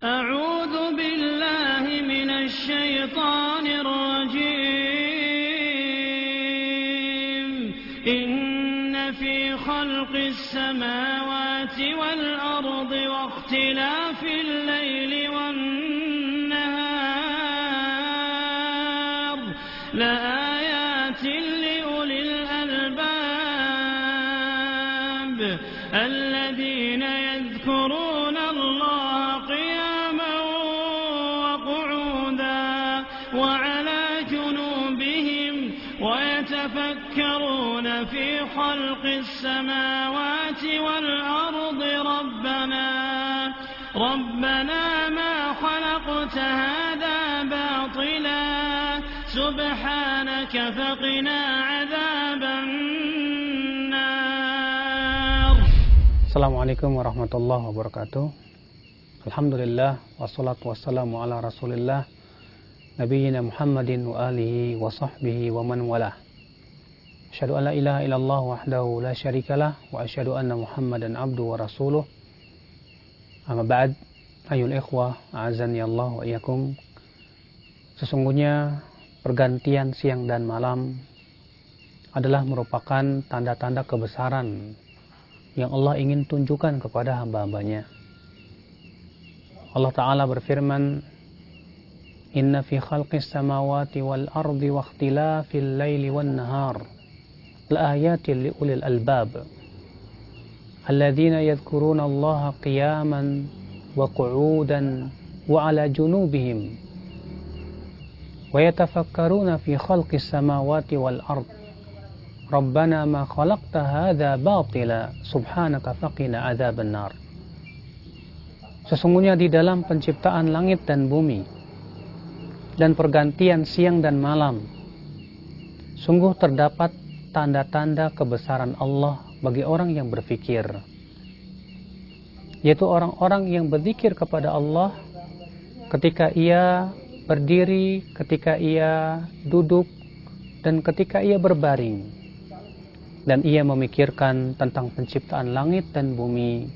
أعوذ بالله من الشيطان الرجيم إن في خلق السماوات والأرض واختلاف الليل والنهار لآيات لأولي الألباب الذين يذكرون الله قياما وقعودا وعلى جنوبهم ويتفكرون في خلق السماوات والأرض ربنا ما خلقت هذا باطلا سبحانك فقنا عذاب النار. Assalamualaikum warahmatullahi wabarakatuh. Alhamdulillah wassalatu wassalamu ala Rasulillah nabiyyina Muhammadin wa alihi wa sahbihi wa man walah. Asyhadu an la ilaha illallah wahdahu la syarikalah wa asyhadu anna Muhammadan abduhu wa rasuluh. Amma ba'd, ayyuhal ikhwah, a'azzani Allah wa iyyakum. Sesungguhnya pergantian siang dan malam adalah merupakan tanda-tanda kebesaran yang Allah ingin tunjukkan kepada hamba-hambanya. Allah Ta'ala berfirman, Inna fi khalqis samawati wal ardi wa ikhtilafil laili wan nahar la ayatin li ulil albab alladzina yadhkuruna Allaha qiyaman wa qu'udan wa ala junubihim wa yatafakkaruna fi khalqis samawati wal ard Rabbana ma khalaqta hadza batila subhanaka faqina adzaban nar. Sesungguhnya di dalam penciptaan langit dan bumi dan pergantian siang dan malam sungguh terdapat tanda-tanda kebesaran Allah bagi orang yang berfikir, yaitu orang-orang yang berzikir kepada Allah ketika ia berdiri, ketika ia duduk, dan ketika ia berbaring, dan ia memikirkan tentang penciptaan langit dan bumi.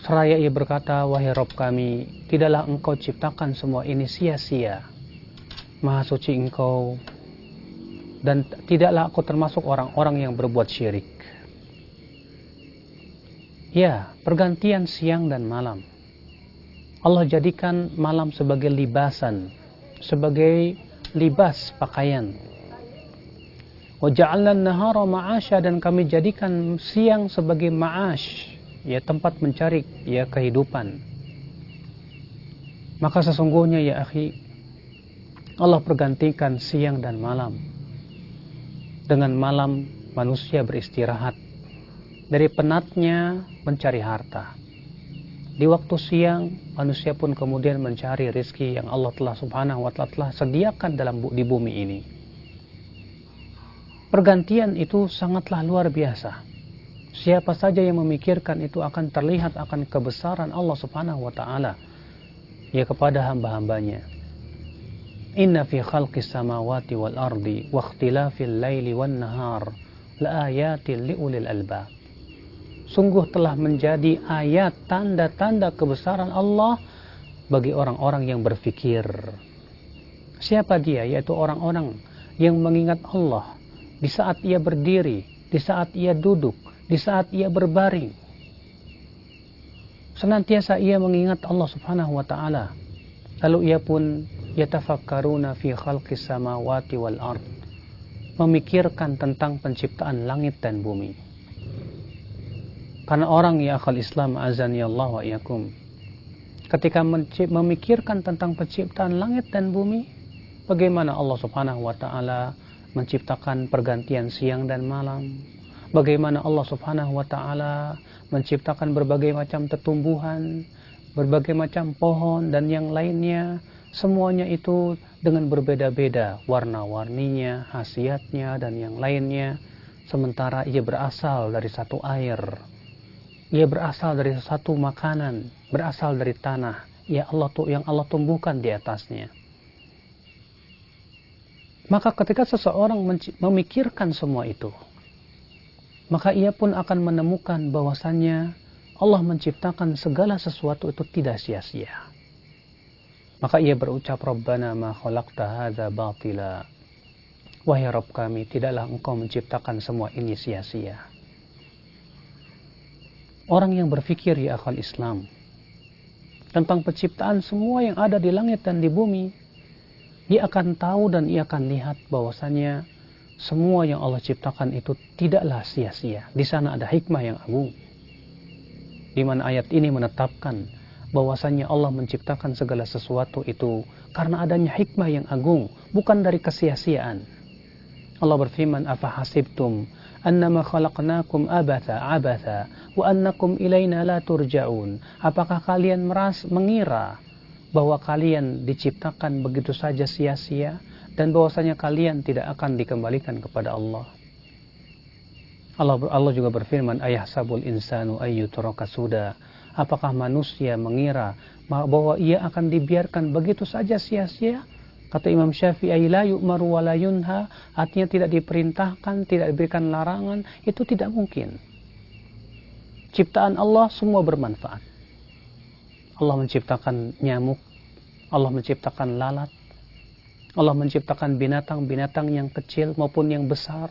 Seraya ia berkata, wahai Rabb kami, tidaklah engkau ciptakan semua ini sia-sia. Maha suci engkau, dan tidaklah aku termasuk orang-orang yang berbuat syirik. Ya, pergantian siang dan malam. Allah jadikan malam sebagai libasan, sebagai libas pakaian. Wa ja'alna an-nahara ma'asya, dan kami jadikan siang sebagai ma'ash, ya tempat mencari ya kehidupan. Maka sesungguhnya ya akhi, Allah pergantikan siang dan malam. Dengan malam manusia beristirahat dari penatnya mencari harta. Di waktu siang manusia pun kemudian mencari rezeki yang Allah telah subhanahu wa ta'ala telah sediakan di bumi ini. Pergantian itu sangatlah luar biasa. Siapa saja yang memikirkan itu akan terlihat akan kebesaran Allah subhanahu wa ta'ala ya kepada hamba-hambanya. Inna fi khalqis samawati wal ardi wa ikhtilafil laili wan nahar la ayatin li ulil albab. Sungguh telah menjadi ayat tanda-tanda kebesaran Allah bagi orang-orang yang berfikir. Siapa dia? Yaitu orang-orang yang mengingat Allah di saat ia berdiri, di saat ia duduk, di saat ia berbaring. Senantiasa ia mengingat Allah subhanahu wa ta'ala. Lalu ia pun yatafakkaruna fi khalqis samawati wal ard, memikirkan tentang penciptaan langit dan bumi. Karena orang ya akhal Islam azani Allah wa iyakum, ketika memikirkan tentang penciptaan langit dan bumi, bagaimana Allah subhanahu wa ta'ala menciptakan pergantian siang dan malam, bagaimana Allah subhanahu wa ta'ala menciptakan berbagai macam tumbuhan, berbagai macam pohon dan yang lainnya. Semuanya itu dengan berbeda-beda warna-warninya, khasiatnya dan yang lainnya. Sementara ia berasal dari satu air, ia berasal dari satu makanan, berasal dari tanah yang Allah tumbuhkan di atasnya. Maka ketika seseorang memikirkan semua itu, maka ia pun akan menemukan bahwasannya Allah menciptakan segala sesuatu itu tidak sia-sia. Maka ia berucap, Rabbana ma khalaqta hadza batila. Wahai Rabb kami, tidaklah engkau menciptakan semua ini sia-sia. Orang yang berfikir ya akhal Islam tentang penciptaan semua yang ada di langit dan di bumi, dia akan tahu dan ia akan lihat bahwasannya semua yang Allah ciptakan itu tidaklah sia-sia. Di sana ada hikmah yang agung. Di mana ayat ini menetapkan bahwasannya Allah menciptakan segala sesuatu itu karena adanya hikmah yang agung, bukan dari kesia-siaan. Allah berfirman, afa hasibtum annama khalaqnakum abatha wa annakum ilaina la turja'un. Apakah kalian mengira bahwa kalian diciptakan begitu saja sia-sia dan bahwasanya kalian tidak akan dikembalikan kepada Allah? Allah juga berfirman, ayahsabul insanu ayyutraka suda. Apakah manusia mengira bahwa ia akan dibiarkan begitu saja sia-sia? Kata Imam Syafi'i, la yu'maru wa la yunha, artinya tidak diperintahkan, tidak diberikan larangan, itu tidak mungkin. Ciptaan Allah semua bermanfaat. Allah menciptakan nyamuk, Allah menciptakan lalat, Allah menciptakan binatang-binatang yang kecil maupun yang besar.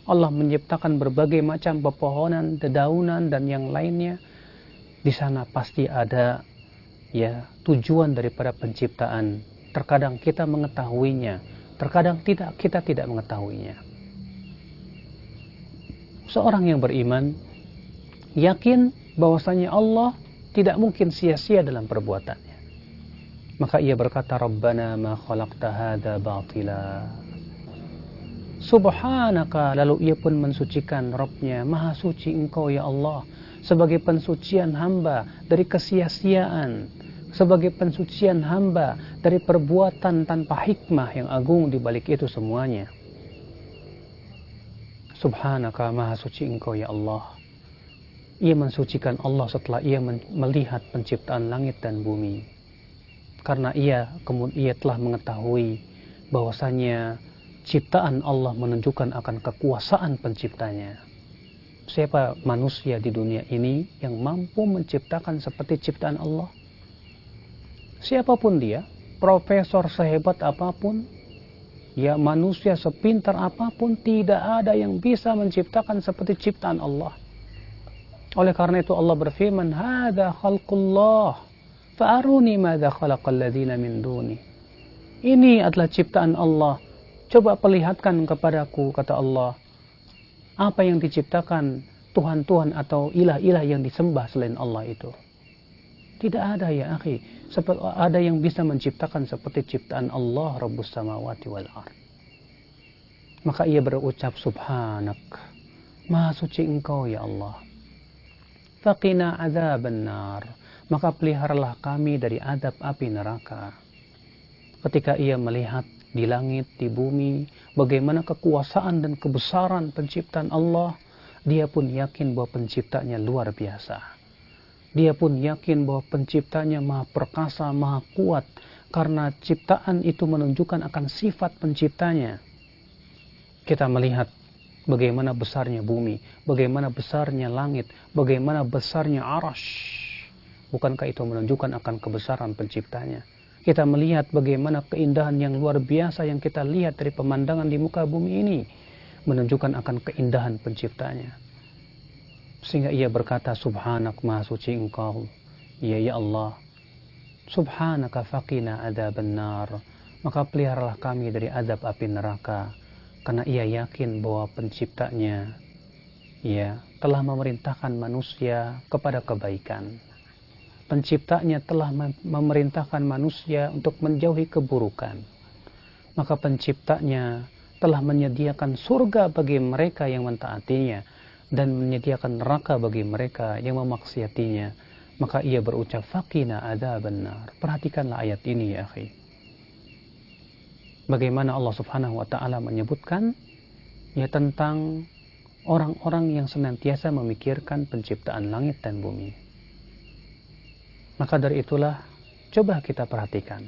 Allah menciptakan berbagai macam pepohonan, dedaunan dan yang lainnya. Di sana pasti ada tujuan daripada penciptaan. Terkadang kita mengetahuinya, terkadang kita tidak mengetahuinya. Seorang yang beriman yakin bahwasanya Allah tidak mungkin sia-sia dalam perbuatannya. Maka ia berkata, Rabbana ma khalaqta hadza batila. Subhanaka, lalu ia pun mensucikan Rabbnya, maha suci engkau ya Allah, sebagai pensucian hamba dari kesia-siaan, sebagai pensucian hamba dari perbuatan tanpa hikmah yang agung di balik itu semuanya. Subhanaka, maha suci engkau ya Allah. Ia mensucikan Allah setelah ia melihat penciptaan langit dan bumi. Karena ia telah mengetahui bahwasanya ciptaan Allah menunjukkan akan kekuasaan penciptanya. Siapa manusia di dunia ini yang mampu menciptakan seperti ciptaan Allah? Siapapun dia, profesor sehebat apapun, manusia sepintar apapun, tidak ada yang bisa menciptakan seperti ciptaan Allah. Oleh karena itu Allah berfirman, hadza khalqullah fa'aruni madza khalaqal ladzina min duni. Ini adalah ciptaan Allah, coba perlihatkan kepadaku, kata Allah, apa yang diciptakan Tuhan-Tuhan atau ilah-ilah yang disembah selain Allah itu. Tidak ada ya akhi, ada yang bisa menciptakan seperti ciptaan Allah Rabbus samawati wal ard. Maka ia berucap, subhanak, maha suci engkau ya Allah. Faqina azaban nar, maka peliharalah kami dari azab api neraka. Ketika ia melihat di langit, di bumi, bagaimana kekuasaan dan kebesaran penciptaan Allah, dia pun yakin bahwa penciptanya luar biasa. Dia pun yakin bahwa penciptanya maha perkasa, maha kuat, karena ciptaan itu menunjukkan akan sifat penciptanya. Kita melihat bagaimana besarnya bumi, bagaimana besarnya langit, bagaimana besarnya arash. Bukankah itu menunjukkan akan kebesaran penciptanya? Kita melihat bagaimana keindahan yang luar biasa yang kita lihat dari pemandangan di muka bumi ini, menunjukkan akan keindahan penciptanya. Sehingga ia berkata, subhanak, maha suci engkau ya Allah. Subhanaka faqina adzaban nar, maka peliharalah kami dari azab api neraka. Karena ia yakin bahwa penciptanya telah memerintahkan manusia kepada kebaikan. Penciptanya telah memerintahkan manusia untuk menjauhi keburukan. Maka penciptanya telah menyediakan surga bagi mereka yang mentaatinya dan menyediakan neraka bagi mereka yang memaksiatinya. Maka ia berucap, faqina adzaban nar. Perhatikanlah ayat ini ya akhi. Bagaimana Allah Subhanahu wa taala menyebutkan tentang orang-orang yang senantiasa memikirkan penciptaan langit dan bumi. Maka dari itulah coba kita perhatikan.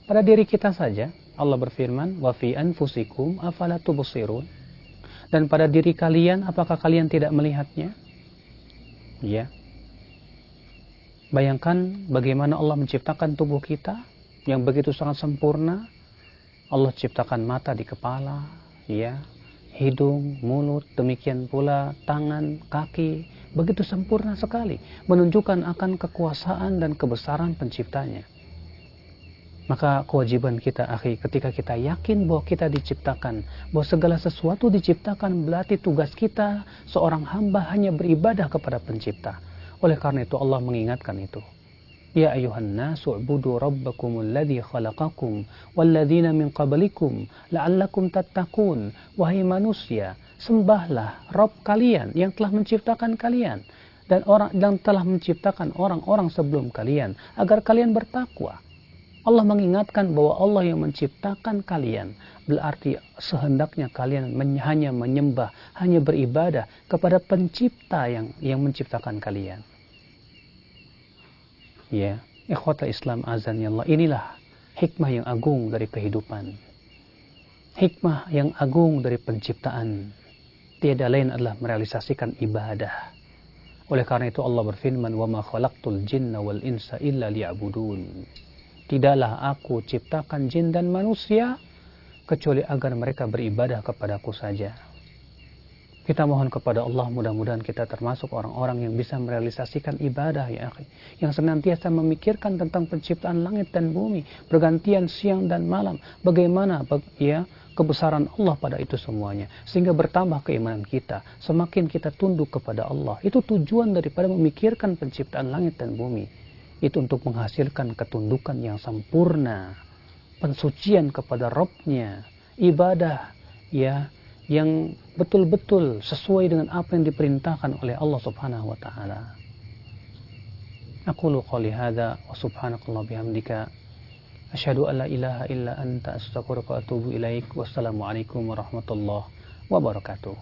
Pada diri kita saja Allah berfirman, wa fi anfusikum afala tubsirun. Dan pada diri kalian, apakah kalian tidak melihatnya? Ya. Bayangkan bagaimana Allah menciptakan tubuh kita yang begitu sangat sempurna. Allah ciptakan mata di kepala, ya, hidung, mulut, demikian pula tangan, kaki, begitu sempurna sekali, menunjukkan akan kekuasaan dan kebesaran penciptanya. Maka kewajiban kita, akhi, ketika kita yakin bahwa kita diciptakan, bahwa segala sesuatu diciptakan, berarti tugas kita seorang hamba hanya beribadah kepada pencipta. Oleh karena itu Allah mengingatkan itu. Ya ayuhan nasu ubudu rabbakumul ladzi khalaqakum walladzina min qablikum la'allakum tattaqun. Wahai manusia, sembahlah Rabb kalian yang telah menciptakan kalian dan telah menciptakan orang-orang sebelum kalian agar kalian bertakwa. Allah mengingatkan bahwa Allah yang menciptakan kalian, berarti sehendaknya kalian hanya menyembah, hanya beribadah kepada pencipta yang menciptakan kalian. Ya, ikhwata Islam azanillah, inilah hikmah yang agung dari kehidupan. Hikmah yang agung dari penciptaan. Tiada lain adalah merealisasikan ibadah. Oleh karena itu Allah berfirman, "Wa ma khalaqtul jinna wal insa illa liya'budun." Tidaklah aku ciptakan jin dan manusia kecuali agar mereka beribadah kepadaku saja. Kita mohon kepada Allah, mudah-mudahan kita termasuk orang-orang yang bisa merealisasikan ibadah, ya akhi, yang senantiasa memikirkan tentang penciptaan langit dan bumi, pergantian siang dan malam, bagaimana ya kebesaran Allah pada itu semuanya, sehingga bertambah keimanan kita, semakin kita tunduk kepada Allah. Itu tujuan daripada memikirkan penciptaan langit dan bumi, itu untuk menghasilkan ketundukan yang sempurna, pensucian kepada Rabb-nya, ibadah ya yang betul-betul sesuai dengan apa yang diperintahkan oleh Allah Subhanahu wa taala. Aqulu qouli hadza wa subhanakallah bihamdika asyhadu an la ilaha illa anta astaghfiruka wa atubu ilaik. Wassalamu alaikum warahmatullahi wabarakatuh.